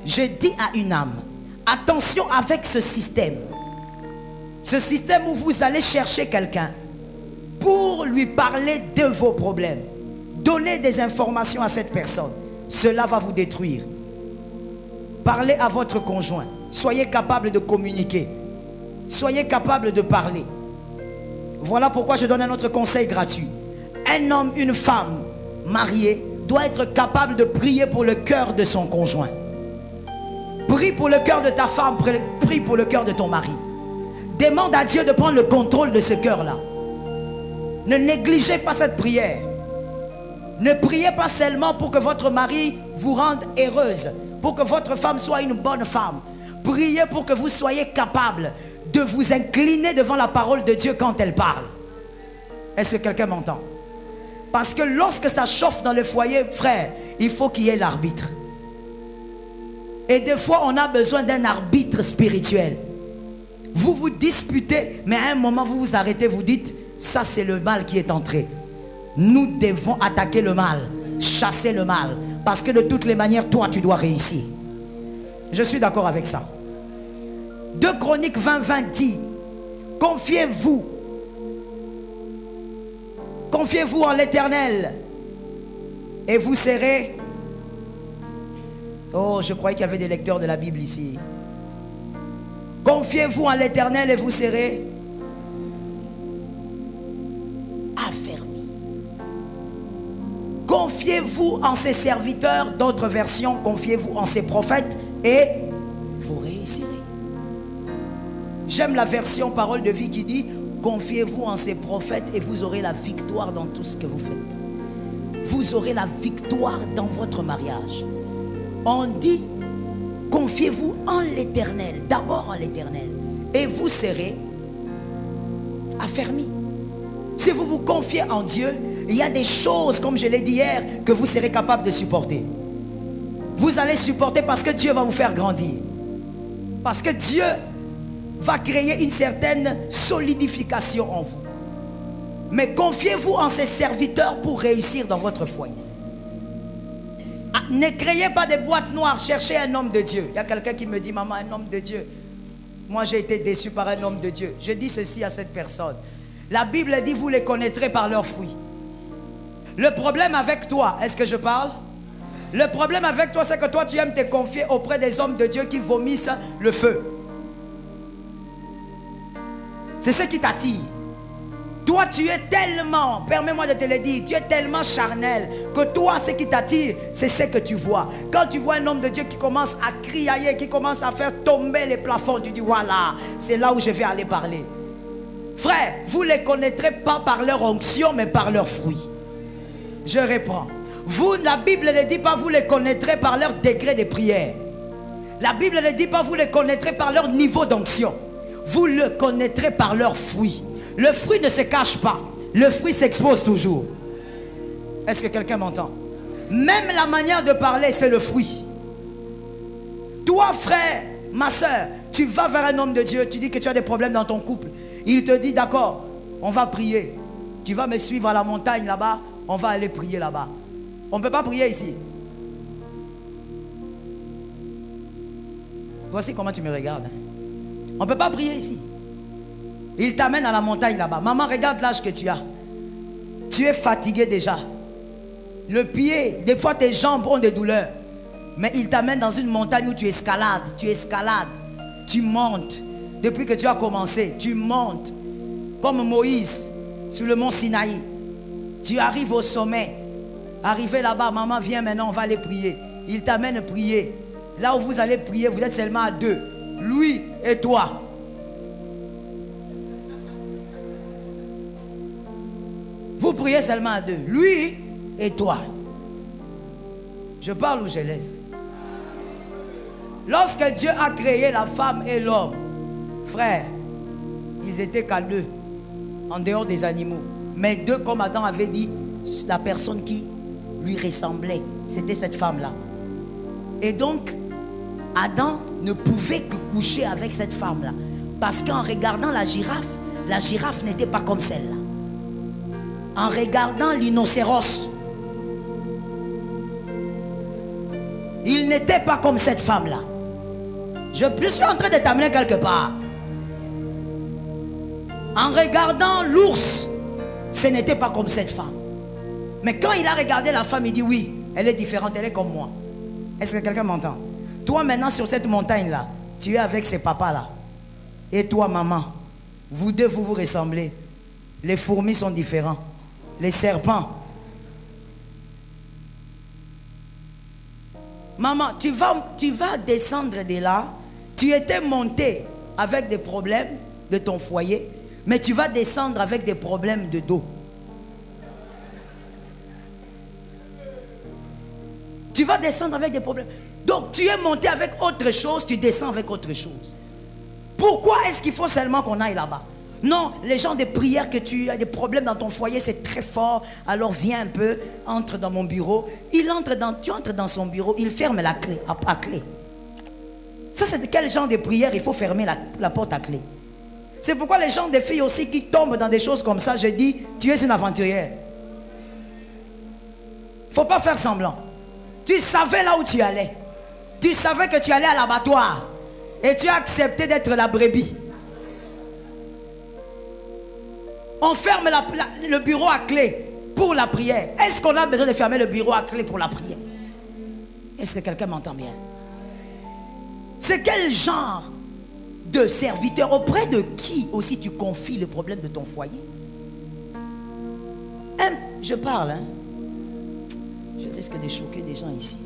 Je dis à une âme, attention avec ce système. Ce système où vous allez chercher quelqu'un pour lui parler de vos problèmes. Donnez des informations à cette personne. Cela va vous détruire. Parlez à votre conjoint. Soyez capable de communiquer. Soyez capable de parler. Voilà pourquoi je donne un autre conseil gratuit. Un homme, une femme mariée doit être capable de prier pour le cœur de son conjoint. Prie pour le cœur de ta femme, prie pour le cœur de ton mari. Demande à Dieu de prendre le contrôle de ce cœur-là. Ne négligez pas cette prière. Ne priez pas seulement pour que votre mari vous rende heureuse, pour que votre femme soit une bonne femme. Priez pour que vous soyez capable de vous incliner devant la parole de Dieu quand elle parle. Est-ce que quelqu'un m'entend? Parce que lorsque ça chauffe dans le foyer, frère, il faut qu'il y ait l'arbitre. Et des fois, on a besoin d'un arbitre spirituel. Vous vous disputez, mais à un moment, vous vous arrêtez, vous dites, ça c'est le mal qui est entré. Nous devons attaquer le mal, chasser le mal. Parce que de toutes les manières, toi, tu dois réussir. Je suis d'accord avec ça. 2 Chroniques 20 dit, confiez-vous. Confiez-vous en l'Éternel. Et vous serez... Oh, je croyais qu'il y avait des lecteurs de la Bible ici. Confiez-vous en l'Éternel et vous serez affermis. Confiez-vous en ses serviteurs, d'autres versions, confiez-vous en ses prophètes et vous réussirez. J'aime la version Parole de vie qui dit, confiez-vous en ses prophètes et vous aurez la victoire dans tout ce que vous faites. Vous aurez la victoire dans votre mariage. On dit, confiez-vous en l'Éternel, d'abord en l'Éternel, et vous serez affermis. Si vous vous confiez en Dieu, il y a des choses, comme je l'ai dit hier, que vous serez capable de supporter. Vous allez supporter parce que Dieu va vous faire grandir. Parce que Dieu va créer une certaine solidification en vous. Mais confiez-vous en ses serviteurs pour réussir dans votre foyer. Ne créez pas des boîtes noires, cherchez un homme de Dieu. Il y a quelqu'un qui me dit, maman, un homme de Dieu. Moi, j'ai été déçu par un homme de Dieu. Je dis ceci à cette personne. La Bible dit, vous les connaîtrez par leurs fruits. Le problème avec toi, est-ce que je parle? Le problème avec toi, c'est que toi, tu aimes te confier auprès des hommes de Dieu qui vomissent le feu. C'est ce qui t'attire. Toi, tu es tellement, permets-moi de te le dire, tu es tellement charnel que toi, ce qui t'attire, c'est ce que tu vois. Quand tu vois un homme de Dieu qui commence à crier, qui commence à faire tomber les plafonds, tu dis, voilà, c'est là où je vais aller parler. Frère, vous ne les connaîtrez pas par leur onction, mais par leurs fruits. Je reprends. Vous, la Bible ne dit pas, vous les connaîtrez par leur degré de prière. La Bible ne dit pas, vous les connaîtrez par leur niveau d'onction. Vous le connaîtrez par leurs fruits. Le fruit ne se cache pas. Le fruit s'expose toujours. Est-ce que quelqu'un m'entend? Même la manière de parler, c'est le fruit. Toi, frère, ma soeur, tu vas vers un homme de Dieu, tu dis que tu as des problèmes dans ton couple. Il te dit, d'accord, on va prier. Tu vas me suivre à la montagne là-bas, on va aller prier là-bas. On ne peut pas prier ici. Voici comment tu me regardes. On ne peut pas prier ici. Il t'amène à la montagne là-bas. Maman, regarde l'âge que tu as. Tu es fatigué déjà. Le pied, des fois tes jambes ont des douleurs. Mais il t'amène dans une montagne où tu escalades. Tu escalades. Tu montes. Depuis que tu as commencé, tu montes. Comme Moïse sur le mont Sinaï. Tu arrives au sommet. Arrivé là-bas, maman, viens maintenant, on va aller prier. Il t'amène à prier. Là où vous allez prier, vous êtes seulement à deux. Lui et toi. Vous priez seulement à deux. Lui et toi. Je parle ou je laisse? Lorsque Dieu a créé la femme et l'homme, frère, ils étaient qu'à deux, en dehors des animaux. Mais deux, comme Adam avait dit, la personne qui lui ressemblait, c'était cette femme-là. Et donc, Adam ne pouvait que coucher avec cette femme-là. Parce qu'en regardant la girafe n'était pas comme celle-là. En regardant l'innocéros, Il n'était pas comme cette femme-là. Je suis en train de t'amener quelque part. En regardant l'ours, ce n'était pas comme cette femme. Mais quand il a regardé la femme, il dit oui, elle est différente, elle est comme moi. Est-ce que quelqu'un m'entend? Toi maintenant sur cette montagne-là, tu es avec ces papas-là. Et toi maman, vous deux vous ressemblez. Les fourmis sont différents. Les serpents. Maman, tu vas descendre de là. Tu étais monté avec des problèmes de ton foyer, mais tu vas descendre avec des problèmes de dos. Tu vas descendre avec des problèmes. Donc tu es monté avec autre chose, tu descends avec autre chose. Pourquoi est-ce qu'il faut seulement qu'on aille là-bas? Non, les gens de prière, que tu as des problèmes dans ton foyer, c'est très fort. Alors viens un peu, entre dans mon bureau. Tu entres dans son bureau, il ferme la clé, à clé. Ça, c'est de quel genre de prière il faut fermer la porte à clé? C'est pourquoi les gens, des filles aussi qui tombent dans des choses comme ça, je dis, tu es une aventurière. Il ne faut pas faire semblant. Tu savais là où tu allais. Tu savais que tu allais à l'abattoir. Et tu as accepté d'être la brebis. On ferme le bureau à clé pour la prière. Est-ce qu'on a besoin de fermer le bureau à clé pour la prière? Est-ce que quelqu'un m'entend bien? C'est quel genre de serviteur, auprès de qui aussi tu confies le problème de ton foyer? Je parle, hein? Je risque de choquer des gens ici.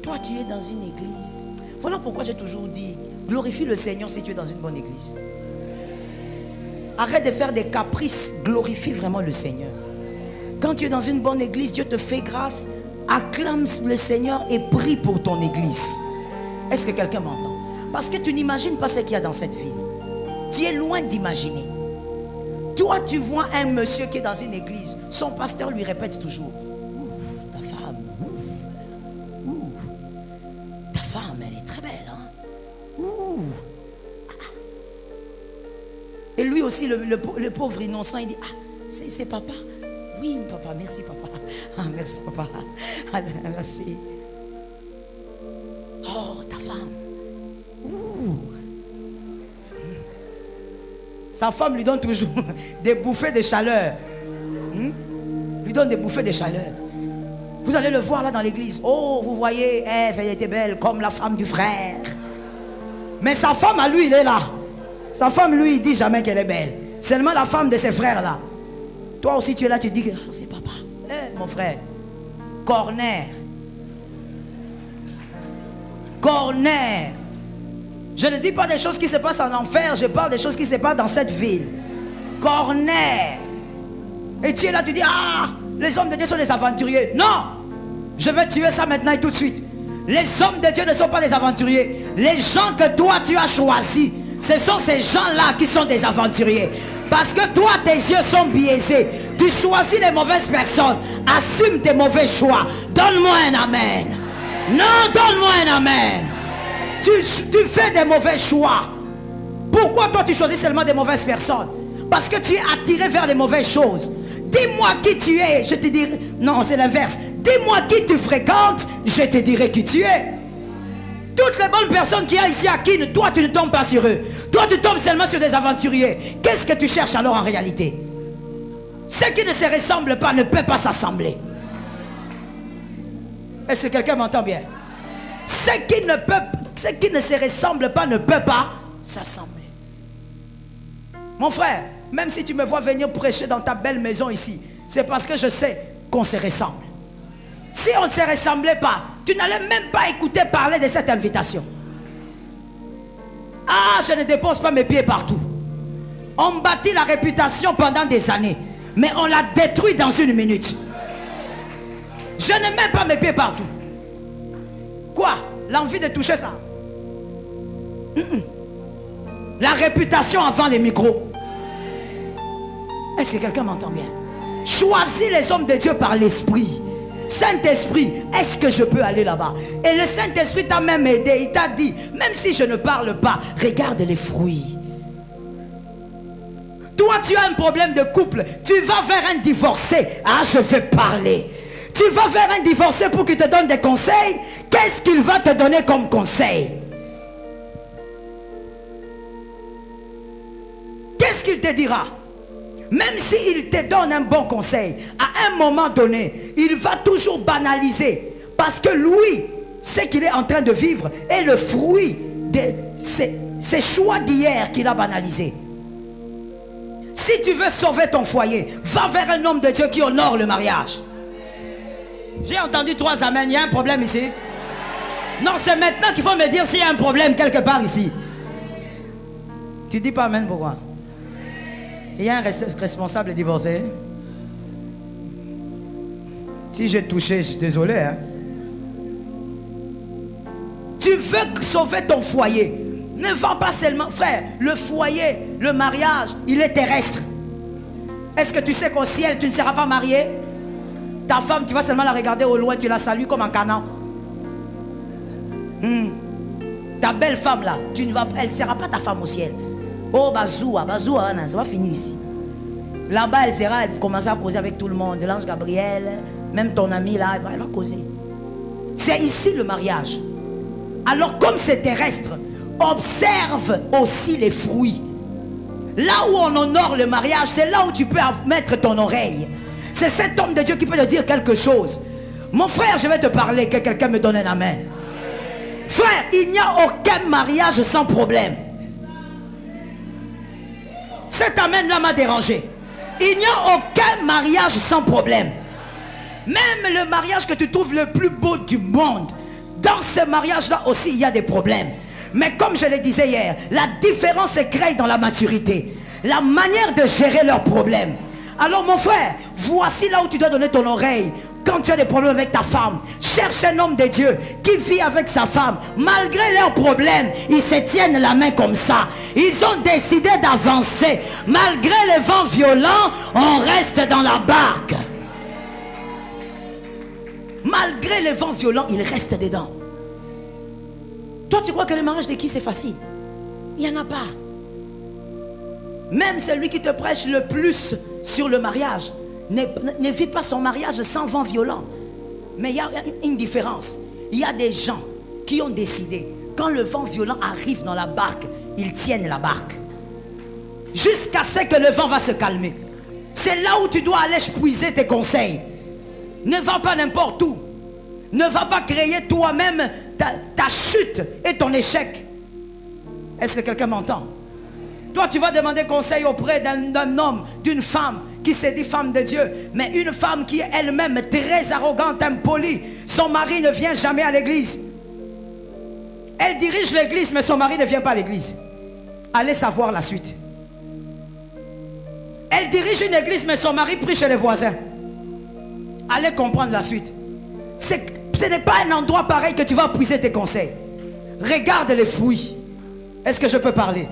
Toi, tu es dans une église. Voilà pourquoi j'ai toujours dit, glorifie le Seigneur si tu es dans une bonne église. Arrête de faire des caprices, glorifie vraiment le Seigneur. Quand tu es dans une bonne église, Dieu te fait grâce. Acclame le Seigneur et prie pour ton église. Est-ce que quelqu'un m'entend? Parce que tu n'imagines pas ce qu'il y a dans cette ville. Tu es loin d'imaginer. Toi, tu vois un monsieur qui est dans une église. Son pasteur lui répète toujours, ta femme, ta femme, elle est très belle, hein? Et lui aussi, le pauvre innocent, il dit, ah, c'est papa. Oui, papa, merci papa. Ah, merci papa. Ah, merci. Oh, ta femme. Sa femme lui donne toujours des bouffées de chaleur. Lui donne des bouffées de chaleur. Vous allez le voir là dans l'église. Oh, vous voyez, Ève, elle était belle comme la femme du frère. Mais sa femme à lui, il est là. Sa femme, lui, il dit jamais qu'elle est belle. Seulement la femme de ses frères là. Toi aussi, tu es là, tu dis que oh, c'est papa. Mon frère. Corner. Corner. Je ne dis pas des choses qui se passent en enfer, je parle des choses qui se passent dans cette ville. Corner. Et tu es là, tu dis, ah, les hommes de Dieu sont des aventuriers. Non, je vais tuer ça maintenant et tout de suite. Les hommes de Dieu ne sont pas des aventuriers. Les gens que toi tu as choisis, ce sont ces gens-là qui sont des aventuriers. Parce que toi, tes yeux sont biaisés. Tu choisis les mauvaises personnes. Assume tes mauvais choix. Donne-moi un amen. Non, donne-moi un amen. Tu fais des mauvais choix. Pourquoi toi tu choisis seulement des mauvaises personnes? Parce que tu es attiré vers les mauvaises choses. Dis-moi qui tu es, je te dirai. Non, c'est l'inverse. Dis-moi qui tu fréquentes, je te dirai qui tu es. Toutes les bonnes personnes qu'il y a ici à qui, toi tu ne tombes pas sur eux. Toi tu tombes seulement sur des aventuriers. Qu'est-ce que tu cherches alors en réalité? Ceux qui ne se ressemblent pas ne peuvent pas s'assembler. Est-ce que quelqu'un m'entend bien? Ceux qui ne se ressemblent pas ne peuvent pas s'assembler. Mon frère, même si tu me vois venir prêcher dans ta belle maison ici, c'est parce que je sais qu'on se ressemble. Si on ne se ressemblait pas, tu n'allais même pas écouter parler de cette invitation. Ah, je ne dépose pas mes pieds partout. On bâtit la réputation pendant des années, mais on la détruit dans une minute. Je ne mets pas mes pieds partout. Quoi? L'envie de toucher ça? La réputation avant les micros. Est-ce que quelqu'un m'entend bien? Choisis les hommes de Dieu par l'esprit. Saint-Esprit, est-ce que je peux aller là-bas? Et le Saint-Esprit t'a même aidé. Il t'a dit, même si je ne parle pas, regarde les fruits. Toi, tu as un problème de couple. Tu vas vers un divorcé. Ah, je vais parler. Tu vas vers un divorcé pour qu'il te donne des conseils. Qu'est-ce qu'il va te donner comme conseil? Qu'est-ce qu'il te dira? Même s'il te donne un bon conseil, à un moment donné, il va toujours banaliser. Parce que lui, ce qu'il est en train de vivre est le fruit de ses choix d'hier qu'il a banalisé. Si tu veux sauver ton foyer, va vers un homme de Dieu qui honore le mariage. J'ai entendu 3 amens. Il y a un problème ici? Non, c'est maintenant qu'il faut me dire s'il y a un problème quelque part ici. Tu dis pas amen, pourquoi? Il y a un responsable divorcé. Si j'ai touché, je suis désolé. Hein? Tu veux sauver ton foyer. Ne va pas seulement... Frère, le foyer, le mariage, il est terrestre. Est-ce que tu sais qu'au ciel, tu ne seras pas marié? Ta femme, tu vas seulement la regarder au loin, tu la salues comme un canard. Ta belle femme là, elle ne sera pas ta femme au ciel. Oh, Bazoua, ça va finir ici. Là-bas, elle commencera à causer avec tout le monde. L'ange Gabriel, même ton ami là, elle va causer. C'est ici le mariage. Alors, comme c'est terrestre, observe aussi les fruits. Là où on honore le mariage, c'est là où tu peux mettre ton oreille. C'est cet homme de Dieu qui peut te dire quelque chose. Mon frère, je vais te parler, que quelqu'un me donne un amen. Frère, il n'y a aucun mariage sans problème. Cet amen là m'a dérangé. Il n'y a aucun mariage sans problème. Même le mariage que tu trouves le plus beau du monde, dans ce mariage là aussi il y a des problèmes. Mais comme je le disais hier, la différence est créée dans la maturité, la manière de gérer leurs problèmes. Alors mon frère, voici là où tu dois donner ton oreille. Quand tu as des problèmes avec ta femme, cherche un homme de Dieu qui vit avec sa femme. Malgré leurs problèmes, ils se tiennent la main comme ça. Ils ont décidé d'avancer. Malgré les vents violents, on reste dans la barque. Malgré les vents violents, ils restent dedans. Toi, tu crois que le mariage de qui c'est facile? Il n'y en a pas. Même celui qui te prêche le plus sur le mariage ne vit pas son mariage sans vent violent. Mais il y a une différence. Il y a des gens qui ont décidé, quand le vent violent arrive dans la barque, ils tiennent la barque jusqu'à ce que le vent va se calmer. C'est là où tu dois aller puiser tes conseils. Ne va pas n'importe où. Ne va pas créer toi-même ta chute et ton échec. Est-ce que quelqu'un m'entend? Toi, tu vas demander conseil auprès d'un homme, d'une femme qui se dit femme de Dieu, mais une femme qui est elle-même très arrogante, impolie. Son mari ne vient jamais à l'église. Elle dirige l'église, mais son mari ne vient pas à l'église. Allez savoir la suite. Elle dirige une église, mais son mari prie chez les voisins. Allez comprendre la suite. Ce n'est pas un endroit pareil que tu vas puiser tes conseils. Regarde les fruits. Est-ce que je peux parler?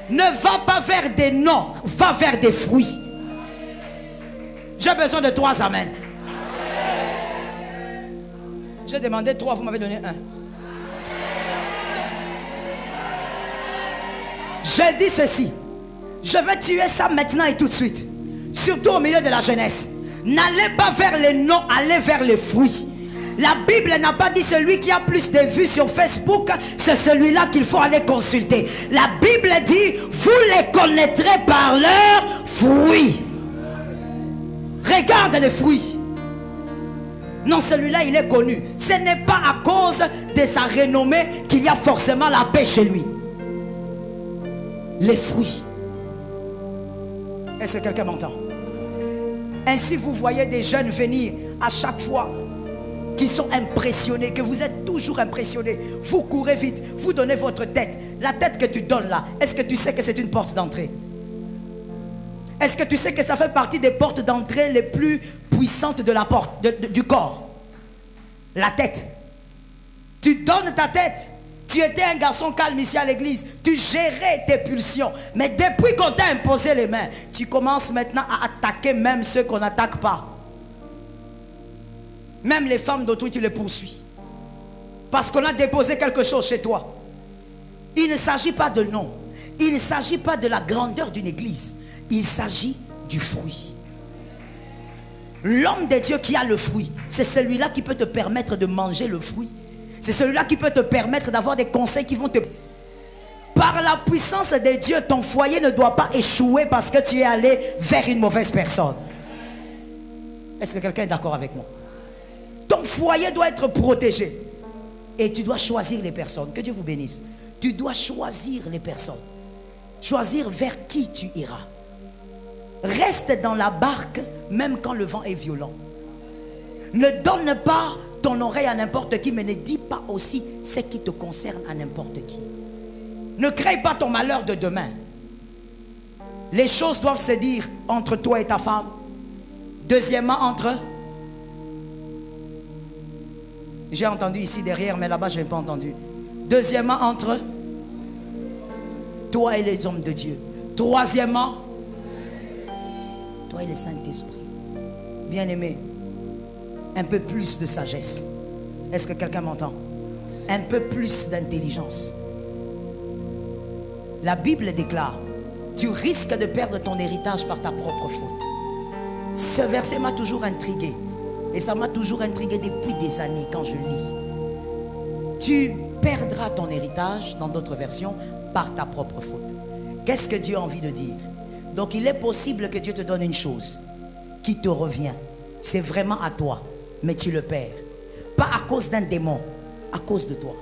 Ne va pas vers des noms, va vers des fruits. J'ai besoin de 3 amen. J'ai demandé 3, vous m'avez donné 1. J'ai dit ceci. Je vais tuer ça maintenant et tout de suite. Surtout au milieu de la jeunesse. N'allez pas vers les noms, allez vers les fruits. La Bible n'a pas dit celui qui a plus de vues sur Facebook, c'est celui-là qu'il faut aller consulter. La Bible dit, vous les connaîtrez par leurs fruits. Regarde les fruits. Non, celui-là, il est connu. Ce n'est pas à cause de sa renommée qu'il y a forcément la paix chez lui. Les fruits. Est-ce que quelqu'un m'entend? Ainsi, vous voyez des jeunes venir à chaque fois qui sont impressionnés, que vous êtes toujours impressionnés. Vous courez vite, vous donnez votre tête. La tête que tu donnes là, est-ce que tu sais que c'est une porte d'entrée? Est-ce que tu sais que ça fait partie des portes d'entrée les plus puissantes de la porte, du corps? La tête. Tu donnes ta tête. Tu étais un garçon calme ici à l'église. Tu gérais tes pulsions. Mais depuis qu'on t'a imposé les mains, tu commences maintenant à attaquer même ceux qu'on n'attaque pas. Même les femmes d'autrui, tu les poursuis. Parce qu'on a déposé quelque chose chez toi. Il ne s'agit pas de nom. Il ne s'agit pas de la grandeur d'une église. Il s'agit du fruit. L'homme de Dieu qui a le fruit, c'est celui-là qui peut te permettre de manger le fruit. C'est celui-là qui peut te permettre d'avoir des conseils qui vont te... Par la puissance de Dieu, ton foyer ne doit pas échouer parce que tu es allé vers une mauvaise personne. Est-ce que quelqu'un est d'accord avec moi? Ton foyer doit être protégé. Et tu dois choisir les personnes. Que Dieu vous bénisse. Tu dois choisir les personnes. Choisir vers qui tu iras. Reste dans la barque même quand le vent est violent. Ne donne pas ton oreille à n'importe qui, mais ne dis pas aussi ce qui te concerne à n'importe qui. Ne crée pas ton malheur de demain. Les choses doivent se dire entre toi et ta femme. Deuxièmement, entre... J'ai entendu ici derrière, mais là-bas, je n'ai pas entendu. Deuxièmement, entre toi et les hommes de Dieu. Troisièmement, toi et le Saint-Esprit. Bien-aimé, un peu plus de sagesse. Est-ce que quelqu'un m'entend? Un peu plus d'intelligence. La Bible déclare, tu risques de perdre ton héritage par ta propre faute. Ce verset m'a toujours intrigué. Et ça m'a toujours intrigué depuis des années quand je lis. Tu perdras ton héritage, dans d'autres versions, par ta propre faute. Qu'est-ce que Dieu a envie de dire? Donc il est possible que Dieu te donne une chose qui te revient. C'est vraiment à toi, mais tu le perds. Pas à cause d'un démon, à cause de toi.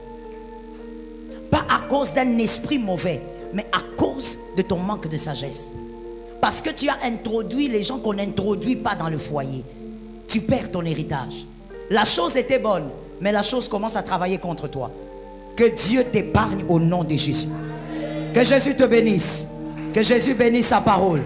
Pas à cause d'un esprit mauvais, mais à cause de ton manque de sagesse. Parce que tu as introduit les gens qu'on n'introduit pas dans le foyer. Tu perds ton héritage. La chose était bonne, mais la chose commence à travailler contre toi. Que Dieu t'épargne au nom de Jésus. Que Jésus te bénisse. Que Jésus bénisse sa parole.